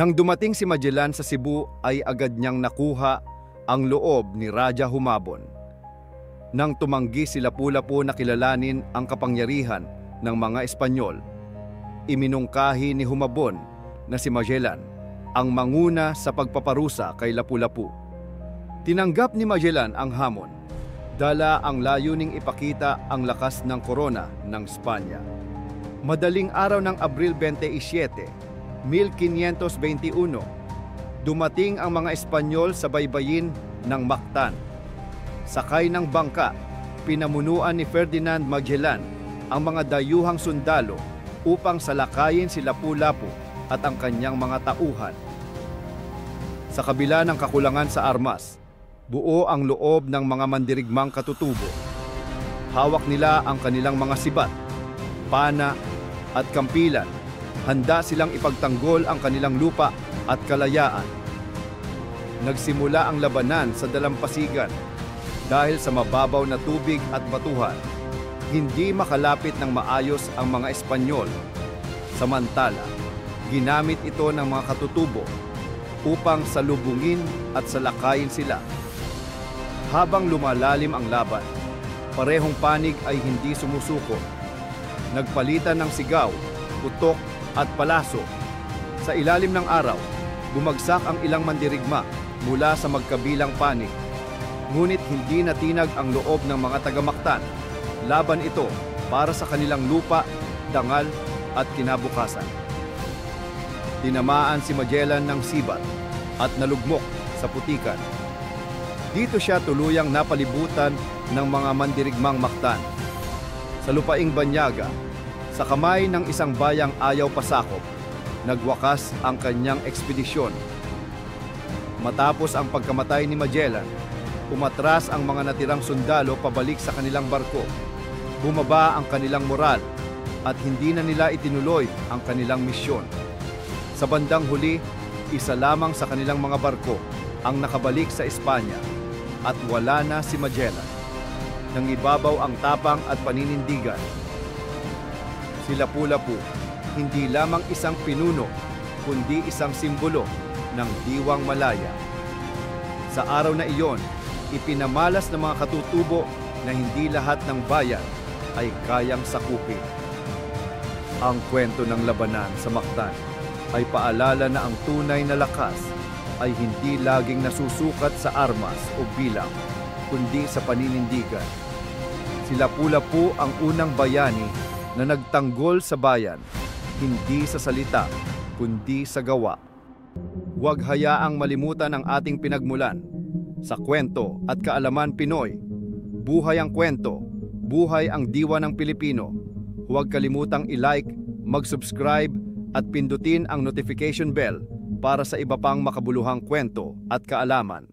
Nang dumating si Magellan sa Cebu ay agad niyang nakuha ang loob ni Raja Humabon. Nang tumanggi si Lapu-Lapu na kilalanin ang kapangyarihan ng mga Espanyol, iminungkahi ni Humabon na si Magellan ang manguna sa pagpaparusa kay Lapu-Lapu. Tinanggap ni Magellan ang hamon, dala ang layuning ipakita ang lakas ng korona ng Espanya. Madaling araw ng Abril 27, 1521, dumating ang mga Espanyol sa baybayin ng Mactan. Sakay ng bangka, pinamunuan ni Ferdinand Magellan ang mga dayuhang sundalo upang salakayin si Lapu-Lapu at ang kanyang mga tauhan. Sa kabila ng kakulangan sa armas, buo ang loob ng mga mandirigmang katutubo. Hawak nila ang kanilang mga sibat, pana at kampilan. Handa silang ipagtanggol ang kanilang lupa at kalayaan. Nagsimula ang labanan sa dalampasigan dahil sa mababaw na tubig at batuhan. Hindi makalapit ng maayos ang mga Espanyol. Samantala, ginamit ito ng mga katutubo upang salubungin at salakayin sila. Habang lumalalim ang laban, parehong panig ay hindi sumusuko. Nagpalitan ng sigaw, putok at palaso. Sa ilalim ng araw, bumagsak ang ilang mandirigma mula sa magkabilang panig. Ngunit hindi natinag ang loob ng mga taga-Mactan. Laban ito para sa kanilang lupa, dangal at kinabukasan. Tinamaan si Magellan ng sibat at nalugmok sa putikan. Dito siya tuluyang napalibutan ng mga mandirigmang Mactan. Sa lupaing Banyaga, sa kamay ng isang bayang ayaw pasakop, nagwakas ang kanyang ekspedisyon. Matapos ang pagkamatay ni Magellan, umatras ang mga natirang sundalo pabalik sa kanilang barko. Bumaba ang kanilang moral at hindi na nila itinuloy ang kanilang misyon. Sa bandang huli, isa lamang sa kanilang mga barko ang nakabalik sa Espanya at wala na si Magellan. Nangibabaw ang tapang at paninindigan. Si Lapu-Lapu, hindi lamang isang pinuno, kundi isang simbolo ng Diwang Malaya. Sa araw na iyon, ipinamalas ng mga katutubo na hindi lahat ng bayan ay kayang sakupin. Ang kwento ng labanan sa Mactan ay paalala na ang tunay na lakas ay hindi laging nasusukat sa armas o bilang, kundi sa paninindigan. Si Lapu-Lapu ang unang bayani na nagtanggol sa bayan, hindi sa salita, kundi sa gawa. Huwag hayaang malimutan ang ating pinagmulan. Sa kwento at kaalaman Pinoy, buhay ang kwento, buhay ang diwa ng Pilipino. Huwag kalimutang i-like, mag-subscribe at pindutin ang notification bell para sa iba pang makabuluhang kwento at kaalaman.